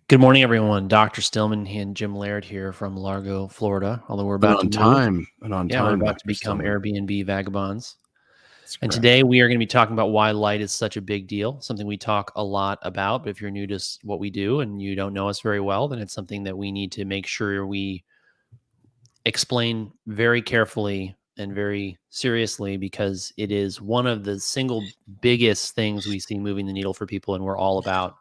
Good morning, everyone. Dr. Stillman and Jim Laird here from Largo, Florida. Although we're And about to on move. time, and on Yeah, we're time, about to Dr. become Stillman. Airbnb vagabonds. That's And correct. today we are going to be talking about why light is such a big deal, something we talk a lot about. But if you're new to what we do and you don't know us very well, then it's something that we need to make sure we explain very carefully and very seriously because it is one of the single biggest things we see moving the needle for people. And we're all about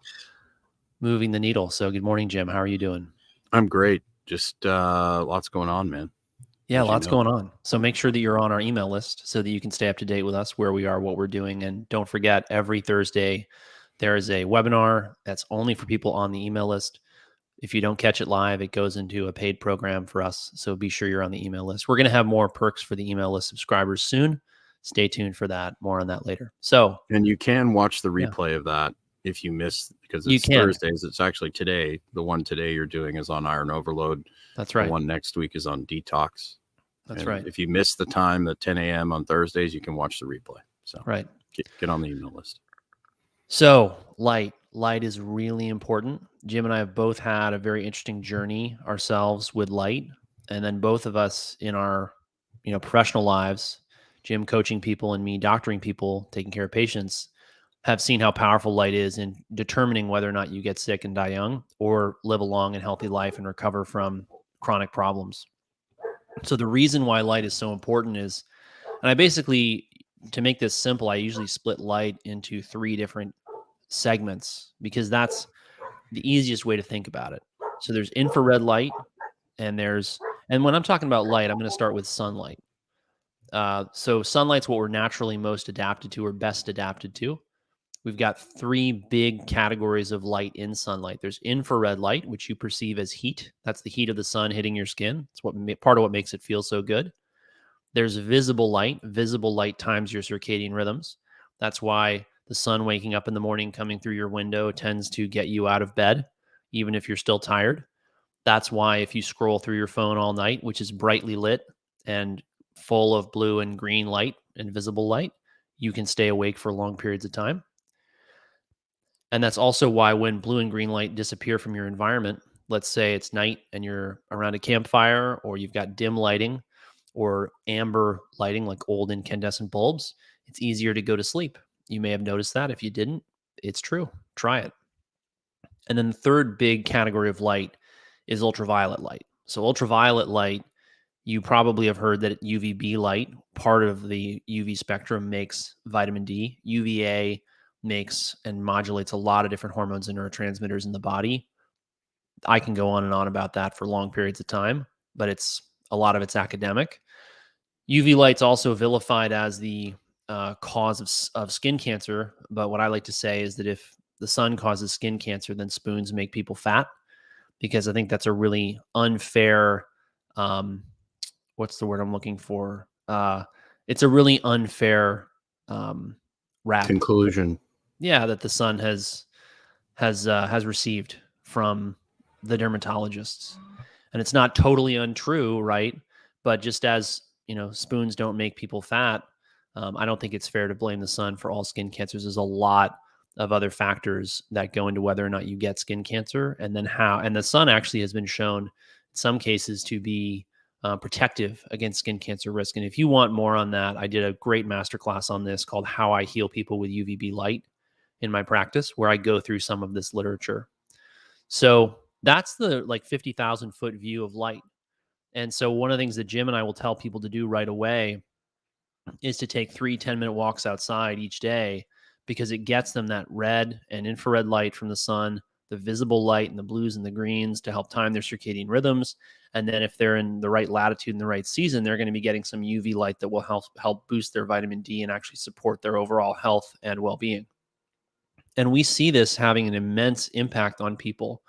moving the needle. So good morning, Jim. How are you doing? I'm great. Just lots going on, man. Yeah, As you lots know. going on. So make sure that you're on our email list so that you can stay up to date with us, where we are, what we're doing. And don't forget, every Thursday, there is a webinar that's only for people on the email list. If you don't catch it live, it goes into a paid program for us. So be sure you're on the email list. We're going to have more perks for the email list subscribers soon. Stay tuned for that. More on that later. So, And you can watch the yeah, replay of that if you miss, because you it's can. Thursdays. It's actually today. The one today you're doing is on Iron Overload. That's The right. one next week is on Detox. That's And right. if you miss the time at 10 a.m. on Thursdays, you can watch the replay. So Right. get on the email list. So light is really important. Jim and I have both had a very interesting journey ourselves with light, and then both of us in our, professional lives, Jim coaching people and me doctoring people, taking care of patients, have seen how powerful light is in determining whether or not you get sick and die young or live a long and healthy life and recover from chronic problems. So the reason why light is so important is, and I basically, to make this simple, I usually split light into three different segments because that's the easiest way to think about it. So there's infrared light, and when I'm talking about light, I'm going to start with sunlight. So sunlight's what we're naturally most adapted to or best adapted to. We've got three big categories of light in sunlight. There's infrared light, which you perceive as heat. That's the heat of the sun hitting your skin. It's part of what makes it feel so good. There's visible light. Visible light times your circadian rhythms. That's why the sun waking up in the morning coming through your window tends to get you out of bed, even if you're still tired. That's why if you scroll through your phone all night, which is brightly lit and full of blue and green light and visible light, you can stay awake for long periods of time. And that's also why when blue and green light disappear from your environment, let's say it's night and you're around a campfire or you've got dim lighting or amber lighting like old incandescent bulbs, it's easier to go to sleep. You may have noticed that. If you didn't, it's true. Try it. And then the third big category of light is ultraviolet light. So ultraviolet light, you probably have heard that UVB light, part of the UV spectrum, makes vitamin D. UVA makes and modulates a lot of different hormones and neurotransmitters in the body. I can go on and on about that for long periods of time, but a lot of it's academic. UV light's also vilified as the cause of skin cancer, but what I like to say is that if the sun causes skin cancer, then spoons make people fat, because I think that's a really unfair. What's the word I'm looking for? It's a really unfair rap. Conclusion. Yeah, that the sun has received from the dermatologists, and it's not totally untrue, right? But just as spoons don't make people fat, I don't think it's fair to blame the sun for all skin cancers. There's a lot of other factors that go into whether or not you get skin cancer, and then how. And the sun actually has been shown in some cases to be protective against skin cancer risk. And if you want more on that, I did a great masterclass on this called "How I Heal People with UVB Light" in my practice, where I go through some of this literature. So that's the 50,000 foot view of light. And so one of the things that Jim and I will tell people to do right away is to take 3 10-minute walks outside each day, because it gets them that red and infrared light from the sun, the visible light and the blues and the greens to help time their circadian rhythms. And then if they're in the right latitude and the right season, they're going to be getting some UV light that will help boost their vitamin D and actually support their overall health and well-being. And we see this having an immense impact on people.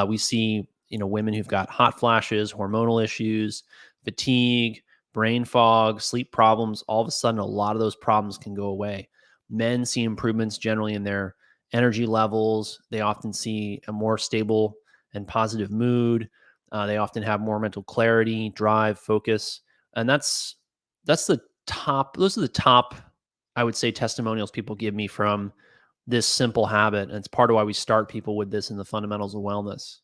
We see, women who've got hot flashes, hormonal issues, fatigue, brain fog, sleep problems. All of a sudden, a lot of those problems can go away. Men see improvements generally in their energy levels. They often see a more stable and positive mood. They often have more mental clarity, drive, focus, and that's the top. Those are the top, I would say, testimonials people give me from this simple habit. And it's part of why we start people with this in the fundamentals of wellness.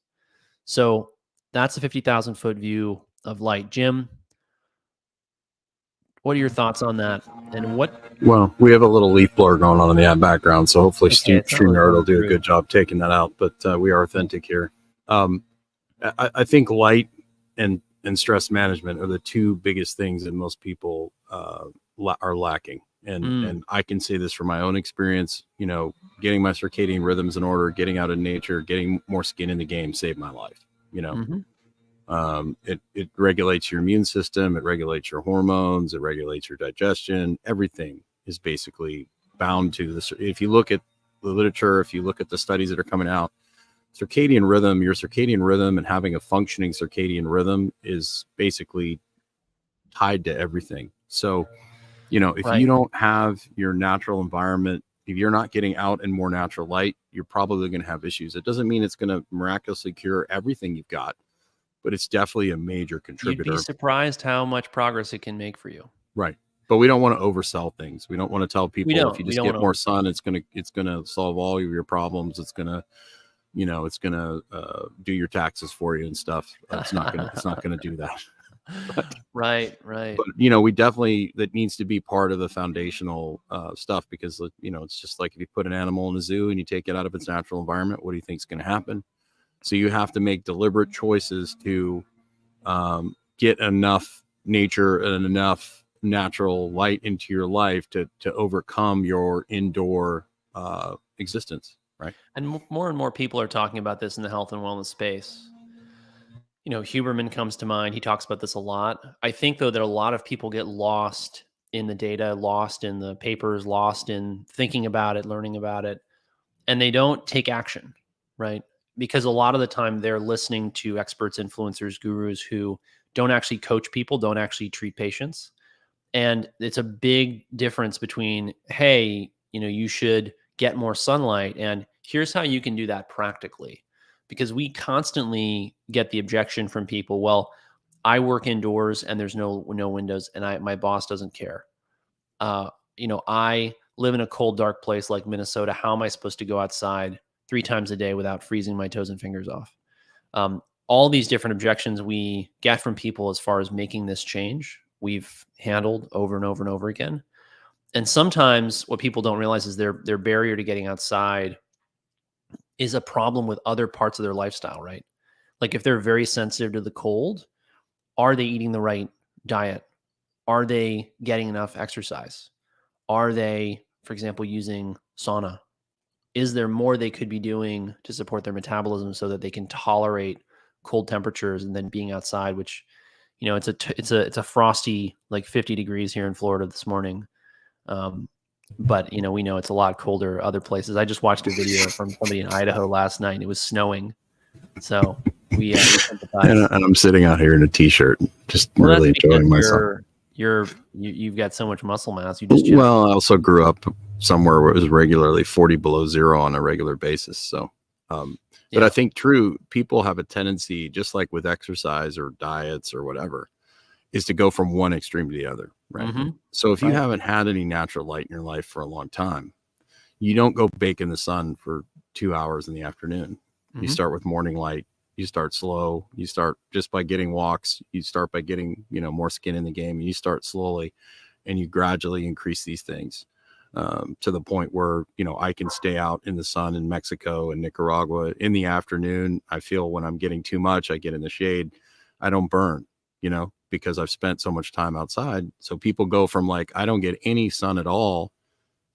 So that's a 50,000 foot view of light. Jim, what are your thoughts on that? And what? Well, we have a little leaf blower going on in the background, so hopefully Okay, it's not really StreamYard will coming do a through. good job taking that out. But we are authentic here. I think light and stress management are the two biggest things that most people are lacking. And I can say this from my own experience. You know, getting my circadian rhythms in order, getting out in nature, getting more skin in the game saved my life. You know, it regulates your immune system, it regulates your hormones, it regulates your digestion. Everything is basically bound to this. If you look at the literature, if you look at the studies that are coming out, your circadian rhythm and having a functioning circadian rhythm is basically tied to everything. So, you know, if you don't have your natural environment, if you're not getting out in more natural light, you're probably going to have issues. It doesn't mean it's going to miraculously cure everything you've got, but it's definitely a major contributor. You'd be surprised how much progress it can make for you. Right. But we don't want to oversell things. We don't want to tell people if you just get more sun, it's gonna solve all of your problems. It's gonna, you know, it's gonna do your taxes for you and stuff. It's not gonna do that. Right. But you know, that needs to be part of the foundational stuff, because you know, it's just like if you put an animal in a zoo and you take it out of its natural environment, what do you think is going to happen? So you have to make deliberate choices to get enough nature and enough natural light into your life to overcome your indoor existence, right? And more people are talking about this in the health and wellness space. You know, Huberman comes to mind. He talks about this a lot. I think, though, that a lot of people get lost in the data, lost in the papers, lost in thinking about it, learning about it, and they don't take action, right? Because a lot of the time they're listening to experts, influencers, gurus who don't actually coach people, don't actually treat patients. And it's a big difference between, hey, you know, you should get more sunlight, and here's how you can do that practically. Because we constantly get the objection from people, well, I work indoors and there's no windows, and my boss doesn't care. You know, I live in a cold, dark place like Minnesota. How am I supposed to go outside 3 times a day without freezing my toes and fingers off? All these different objections we get from people as far as making this change, we've handled over and over and over again. And sometimes what people don't realize is their barrier to getting outside is a problem with other parts of their lifestyle, right? Like if they're very sensitive to the cold, are they eating the right diet? Are they getting enough exercise? Are they, for example, using sauna? Is there more they could be doing to support their metabolism so that they can tolerate cold temperatures and then being outside, which, you know, it's a frosty, like 50 degrees here in Florida this morning. But you know, we know it's a lot colder other places. I just watched a video from somebody in Idaho last night and it was snowing. So we sympathize. And I'm sitting out here in a t-shirt, just really enjoying myself. You've got so much muscle mass. You just well, I also grew up somewhere where it was regularly 40 below zero on a regular basis. So, but I think people have a tendency, just like with exercise or diets or whatever, is to go from one extreme to the other, right? Mm-hmm. So if you haven't had any natural light in your life for a long time, you don't go bake in the sun for 2 hours in the afternoon. Mm-hmm. You start with morning light. You start slow. You start just by getting walks. You start by getting, you know, more skin in the game. And you start slowly, and you gradually increase these things to the point where, you know, I can stay out in the sun in Mexico and Nicaragua in the afternoon. I feel when I'm getting too much, I get in the shade. I don't burn, you know, because I've spent so much time outside. So people go from like, I don't get any sun at all.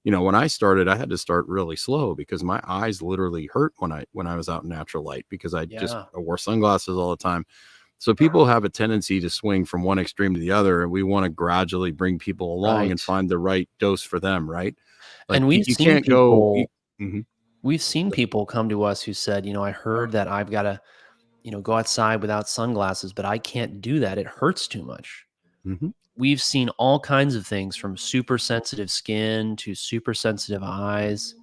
You know, when I started, I had to start really slow because my eyes literally hurt when I was out in natural light because I wore sunglasses all the time. So people have a tendency to swing from one extreme to the other, and we want to gradually bring people along and find the right dose for them, right? Like, and we've you seen can't people. go. We've seen people come to us who said, you know, I heard that I've got to, you know, go outside without sunglasses, but I can't do that. It hurts too much. Mm-hmm. We've seen all kinds of things from super sensitive skin to super sensitive eyes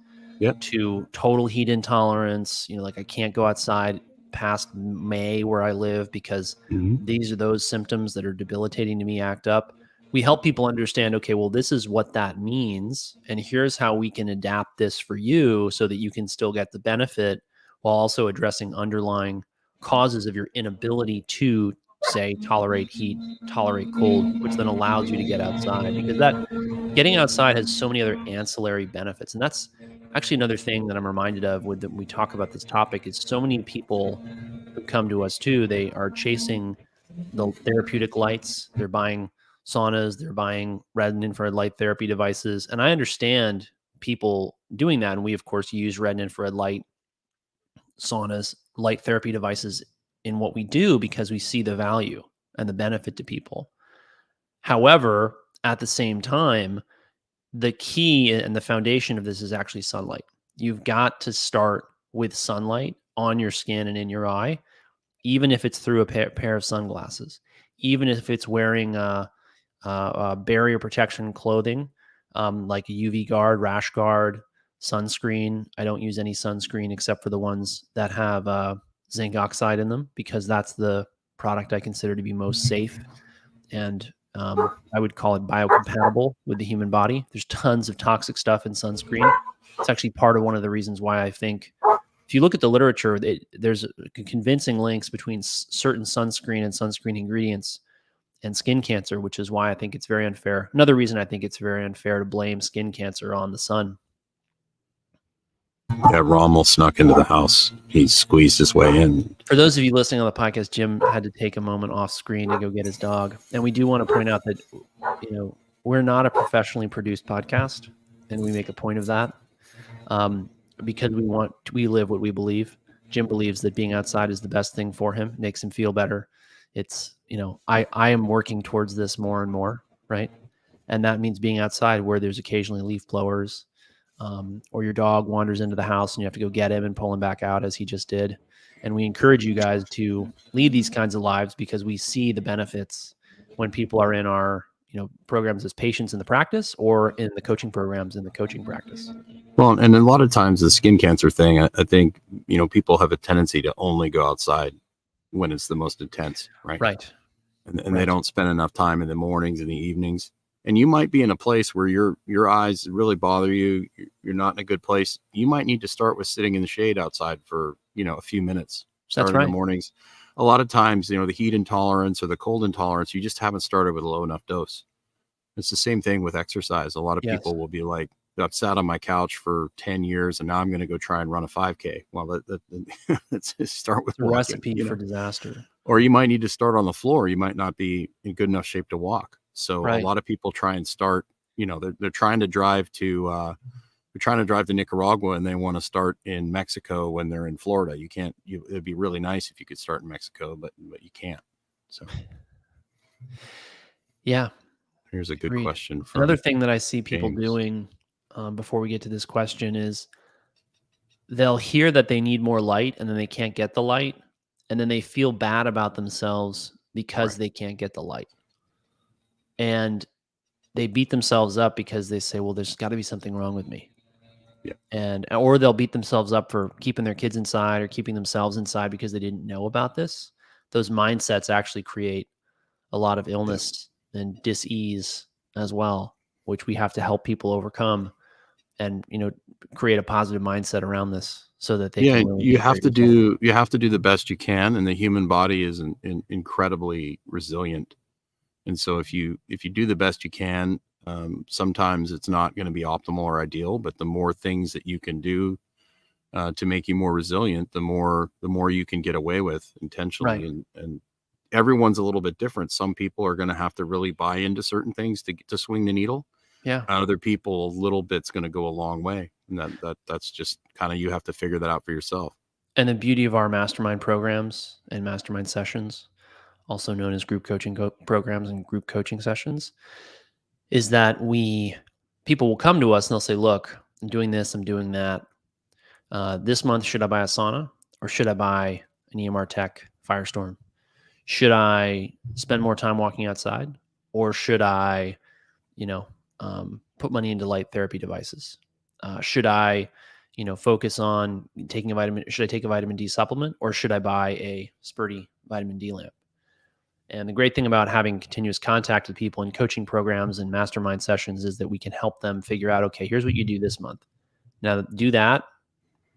to total heat intolerance. You know, like I can't go outside past May where I live because these are those symptoms that are debilitating to me act up. we help people understand, okay, well, this is what that means. And here's how we can adapt this for you so that you can still get the benefit while also addressing underlying causes of your inability to, say, tolerate heat, tolerate cold, which then allows you to get outside, because that getting outside has so many other ancillary benefits. And that's actually another thing that I'm reminded of when we talk about this topic is so many people who come to us too, they are chasing the therapeutic lights. They're buying saunas, they're buying red and infrared light therapy devices. And I understand people doing that. And we, of course, use red and infrared light saunas, light therapy devices in what we do because we see the value and the benefit to people. However, at the same time, the key and the foundation of this is actually sunlight. You've got to start with sunlight on your skin and in your eye, even if it's through a pair of sunglasses, even if it's wearing barrier protection clothing, like a UV guard, rash guard, sunscreen. I don't use any sunscreen except for the ones that have zinc oxide in them, because that's the product I consider to be most safe. And I would call it biocompatible with the human body. There's tons of toxic stuff in sunscreen. It's actually part of one of the reasons why I think if you look at the literature, there's convincing links between certain sunscreen and sunscreen ingredients and skin cancer, which is why I think it's very unfair. Another reason I think it's very unfair to blame skin cancer on the sun. Yeah, Rommel snuck into the house. He squeezed his way in. For those of you listening on the podcast, Jim had to take a moment off screen to go get his dog. And we do want to point out that, we're not a professionally produced podcast, and we make a point of that because we live what we believe. Jim believes that being outside is the best thing for him, makes him feel better. It's, I am working towards this more and more, right? And that means being outside where there's occasionally leaf blowers, or your dog wanders into the house and you have to go get him and pull him back out as he just did. And we encourage you guys to lead these kinds of lives because we see the benefits when people are in our, programs as patients in the practice or in the coaching programs in the coaching practice. Well, and a lot of times the skin cancer thing, I think, people have a tendency to only go outside when it's the most intense, right? Right. And they don't spend enough time in the mornings and the evenings. And you might be in a place where your eyes really bother you. You're not in a good place. You might need to start with sitting in the shade outside for, a few minutes. Start in the mornings. A lot of times, the heat intolerance or the cold intolerance, you just haven't started with a low enough dose. It's the same thing with exercise. A lot of people will be like, I've sat on my couch for 10 years and now I'm going to go try and run a 5K. Well, let's start with a recipe for disaster. Or you might need to start on the floor. You might not be in good enough shape to walk. So a lot of people try and start, they're trying to drive to, Nicaragua and they want to start in Mexico when they're in Florida. You can't, it'd be really nice if you could start in Mexico, but you can't. So. Yeah. Here's a good question. Another thing that I see people doing before we get to this question is they'll hear that they need more light and then they can't get the light. And then they feel bad about themselves because they can't get the light. And they beat themselves up because they say, well, there's got to be something wrong with me. Yeah. Or they'll beat themselves up for keeping their kids inside or keeping themselves inside because they didn't know about this. Those mindsets actually create a lot of illness and dis-ease as well, which we have to help people overcome and, create a positive mindset around this so that they can really you have to do the best you can. And the human body is incredibly resilient. And so if you do the best you can, sometimes it's not going to be optimal or ideal, but the more things that you can do to make you more resilient, the more you can get away with intentionally. Right. And everyone's a little bit different. Some people are going to have to really buy into certain things to swing the needle. Yeah. Other people, a little bit's going to go a long way. And that's just kind of, you have to figure that out for yourself. And the beauty of our mastermind programs and mastermind sessions, also known as group coaching programs and group coaching sessions, is that people will come to us and they'll say, look, I'm doing this, I'm doing that. This month, should I buy a sauna or should I buy an EMR Tech Firestorm? Should I spend more time walking outside or should I, put money into light therapy devices? Should I, focus on should I take a vitamin D supplement or should I buy a Spurty vitamin D lamp? And the great thing about having continuous contact with people in coaching programs and mastermind sessions is that we can help them figure out, okay, here's what you do this month. Now do that,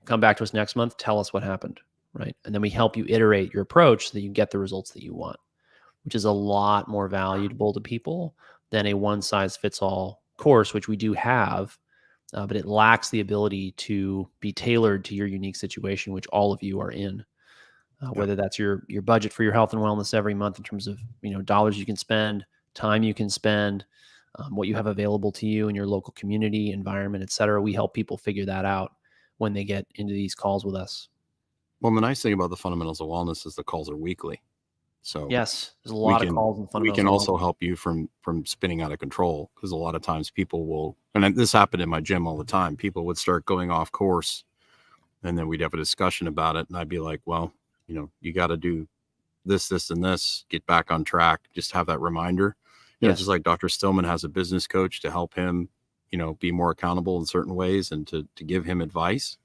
come back to us next month, tell us what happened, right? And then we help you iterate your approach so that you get the results that you want, which is a lot more valuable to people than a one size fits all course, which we do have, but it lacks the ability to be tailored to your unique situation, which all of you are in. Whether that's your budget for your health and wellness every month in terms of dollars you can spend, time you can spend, what you have available to you in your local community, environment, et cetera. We help people figure that out when they get into these calls with us. Well, the nice thing about the fundamentals of wellness is the calls are weekly. So yes, there's a lot of calls and fundamentals. We can also help you from spinning out of control, because a lot of times people will, and this happened in my gym all the time, people would start going off course, and then we'd have a discussion about it, and I'd be like, well, you got to do this, and this, get back on track. Just have that reminder. Just like Dr. Stillman has a business coach to help him, be more accountable in certain ways and to give him advice.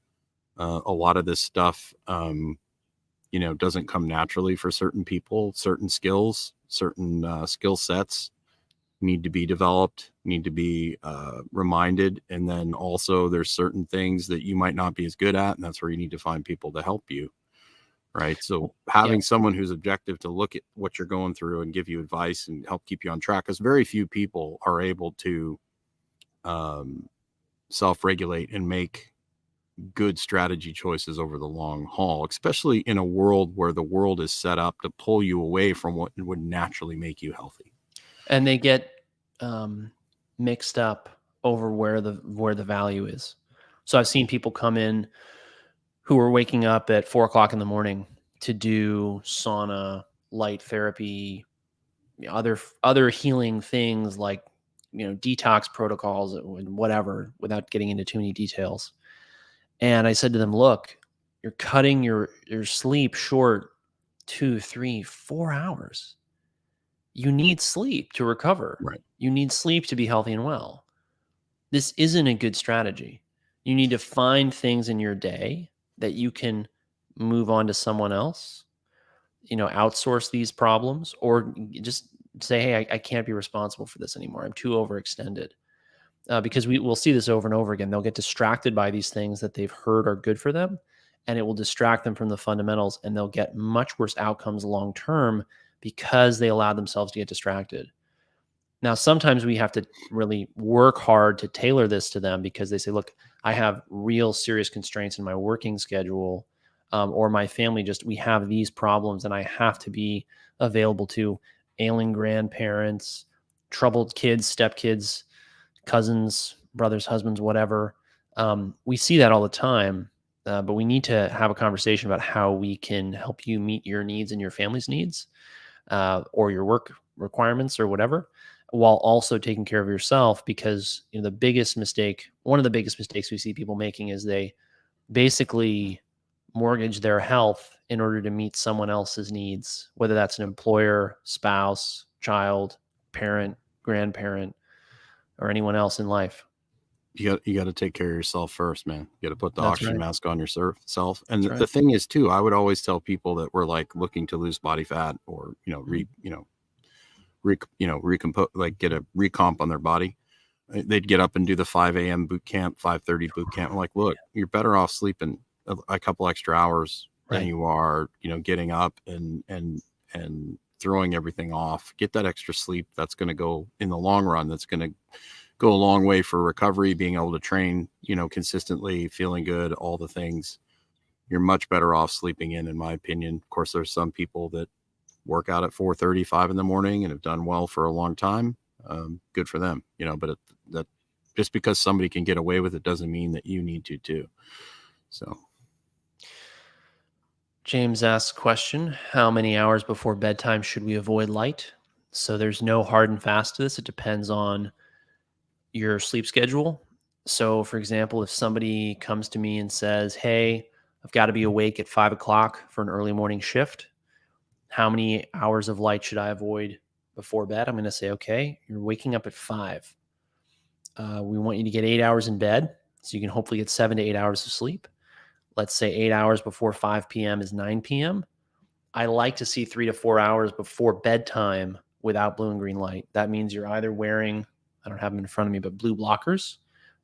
A lot of this stuff, doesn't come naturally for certain people. Certain skills, certain skill sets need to be developed, need to be reminded. And then also there's certain things that you might not be as good at, and that's where you need to find people to help you. Right. So having someone who's objective to look at what you're going through and give you advice and help keep you on track, because very few people are able to self-regulate and make good strategy choices over the long haul, especially in a world where the world is set up to pull you away from what would naturally make you healthy. And they get mixed up over where the value is. So I've seen people come in who are waking up at 4 o'clock in the morning to do sauna, light therapy, other healing things like, detox protocols and whatever, without getting into too many details. And I said to them, look, you're cutting your sleep short 2, 3, 4 hours. You need sleep to recover. Right. You need sleep to be healthy and well. This isn't a good strategy. You need to find things in your day that you can move on to someone else, outsource these problems, or just say, hey, I can't be responsible for this anymore. I'm too overextended. Because we'll see this over and over again. They'll get distracted by these things that they've heard are good for them, and it will distract them from the fundamentals, and they'll get much worse outcomes long-term because they allowed themselves to get distracted. Now, sometimes we have to really work hard to tailor this to them, because they say, look, I have real serious constraints in my working schedule, or my family we have these problems, and I have to be available to ailing grandparents, troubled kids, stepkids, cousins, brothers, husbands, whatever. We see that all the time, but we need to have a conversation about how we can help you meet your needs and your family's needs, or your work requirements or whatever, while also taking care of yourself. Because one of the biggest mistakes we see people making is they basically mortgage their health in order to meet someone else's needs, whether that's an employer, spouse, child, parent, grandparent, or anyone else in life. You got to take care of yourself first, man. You got to put the That's oxygen right. mask on yourself. And That's the right. thing is too, I would always tell people that were like looking to lose body fat, or, recompose, like get a recomp on their body. They'd get up and do the 5 a.m. boot camp, 5:30 boot camp. I'm like, look, you're better off sleeping a couple extra hours than you are, getting up and throwing everything off. Get that extra sleep. That's going to go in the long run. That's going to go a long way for recovery, being able to train, consistently, feeling good, all the things. You're much better off sleeping in my opinion. Of course, there's some people that work out at 4:30, 5 in the morning and have done well for a long time. Good for them, but that just because somebody can get away with it doesn't mean that you need to too. So James asks question, how many hours before bedtime should we avoid light? So there's no hard and fast to this. It depends on your sleep schedule. So for example, if somebody comes to me and says, hey, I've got to be awake at 5 o'clock for an early morning shift, how many hours of light should I avoid before bed? I'm going to say, okay, you're waking up at 5. We want you to get 8 hours in bed, so you can hopefully get 7 to 8 hours of sleep. Let's say 8 hours before 5 p.m. is 9 p.m. I like to see 3 to 4 hours before bedtime without blue and green light. That means you're either wearing, I don't have them in front of me, but blue blockers,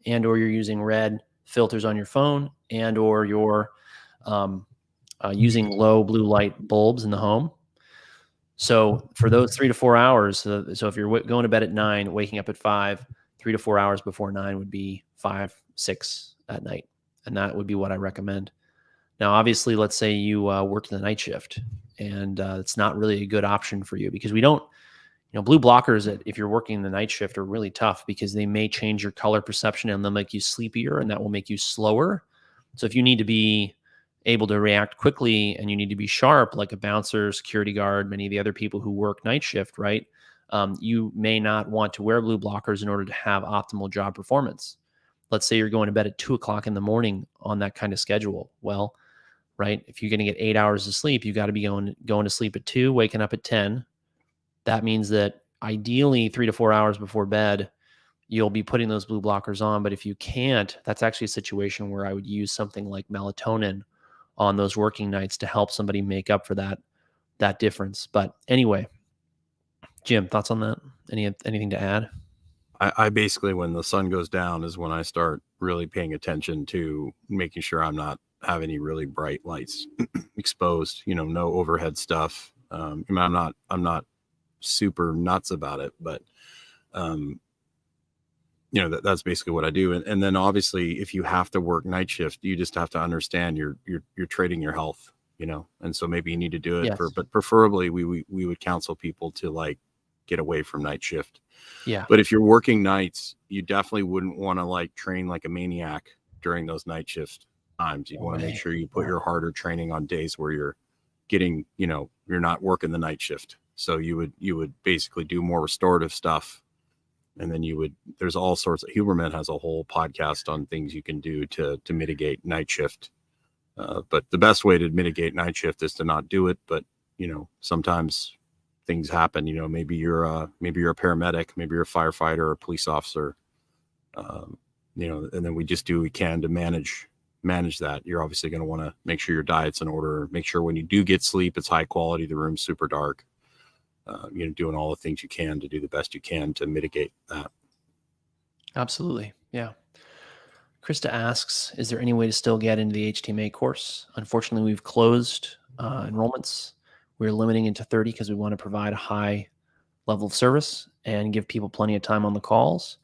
and or you're using red filters on your phone, and or you're using low blue light bulbs in the home. So for those 3 to 4 hours, so if you're going to bed at 9, waking up at 5, 3 to 4 hours before 9 would be 5, 6 at night. And that would be what I recommend. Now, obviously, let's say you work the night shift, and it's not really a good option for you, because we don't, blue blockers, if you're working the night shift, are really tough because they may change your color perception and they'll make you sleepier, and that will make you slower. So if you need to be able to react quickly and you need to be sharp, like a bouncer, security guard, many of the other people who work night shift, right? You may not want to wear blue blockers in order to have optimal job performance. Let's say you're going to bed at 2 o'clock in the morning on that kind of schedule. Well, right, if you're going to get 8 hours of sleep, you got to be going to sleep at 2, waking up at 10. That means that ideally 3 to 4 hours before bed, you'll be putting those blue blockers on. But if you can't, that's actually a situation where I would use something like melatonin on those working nights to help somebody make up for that difference. But anyway, Jim, thoughts on that? Anything to add? I basically, when the sun goes down is when I start really paying attention to making sure I'm not having any really bright lights exposed, no overhead stuff. I'm not super nuts about it, but that's basically what I do. And then obviously, if you have to work night shift, you just have to understand you're trading your health, and so maybe you need to do it. Yes. But preferably we would counsel people to get away from night shift. Yeah. But if you're working nights, you definitely wouldn't want to train like a maniac during those night shift times. You want to make sure you put your harder training on days where you're getting, you're not working the night shift. So you would basically do more restorative stuff. And then there's all sorts of, Huberman has a whole podcast on things you can do to mitigate night shift. But the best way to mitigate night shift is to not do it. But, sometimes things happen, maybe you're a paramedic, maybe you're a firefighter or a police officer, and then we just do what we can to manage that. You're obviously going to want to make sure your diet's in order, make sure when you do get sleep, it's high quality, the room's super dark, doing all the things you can to do the best you can to mitigate that. Absolutely. Yeah. Krista asks, is there any way to still get into the HTMA course? Unfortunately, we've closed enrollments. We're limiting it to 30 because we want to provide a high level of service and give people plenty of time on the calls.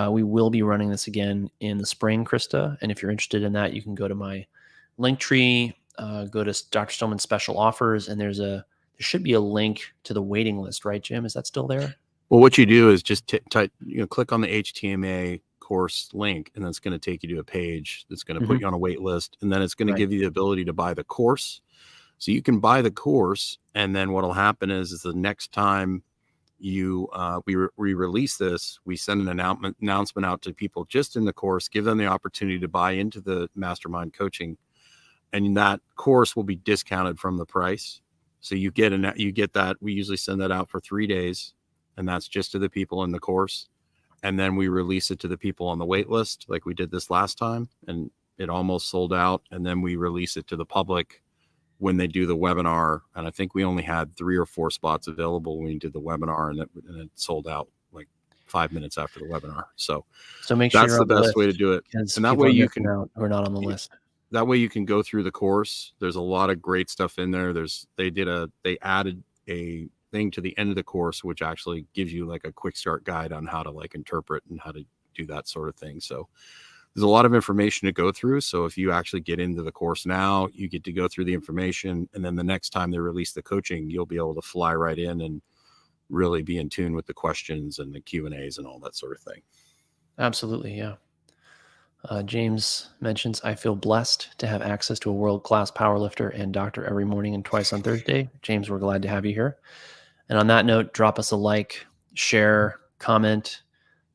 We will be running this again in the spring, Krista. And if you're interested in that, you can go to my Linktree, go to Dr. Stillman's special offers, and there should be a link to the waiting list, right, Jim? Is that still there? Well, what you do is just click on the HTMA course link, and then it's going to take you to a page that's going to put you on a wait list, and then it's going to give you the ability to buy the course. So you can buy the course, and then what'll happen is the next time we release this, we send an announcement out to people just in the course, give them the opportunity to buy into the Mastermind coaching, and that course will be discounted from the price. So you get that. We usually send that out for 3 days, and that's just to the people in the course. And then we release it to the people on the wait list, like we did this last time, and it almost sold out. And then we release it to the public when they do the webinar. And I think we only had 3 or 4 spots available when we did the webinar, and it sold out like 5 minutes after the webinar. So make sure that's the best way to do it. And that way you can, we're not on the list. That way you can go through the course. There's a lot of great stuff in there. They added a thing to the end of the course, which actually gives you like a quick start guide on how to interpret and how to do that sort of thing. So there's a lot of information to go through. So if you actually get into the course now, you get to go through the information, and then the next time they release the coaching, you'll be able to fly right in and really be in tune with the questions and the Q&As and all that sort of thing. Absolutely. Yeah. James mentions, I feel blessed to have access to a world-class powerlifter and doctor every morning and twice on Thursday. James, we're glad to have you here. And on that note, drop us a like, share, comment.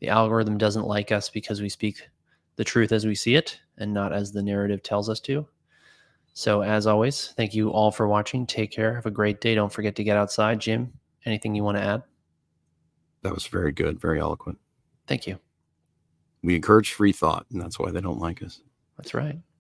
The algorithm doesn't like us because we speak the truth as we see it and not as the narrative tells us to. So as always, thank you all for watching. Take care. Have a great day. Don't forget to get outside. Jim, anything you want to add? That was very good. Very eloquent. Thank you. We encourage free thought, and that's why they don't like us. That's right.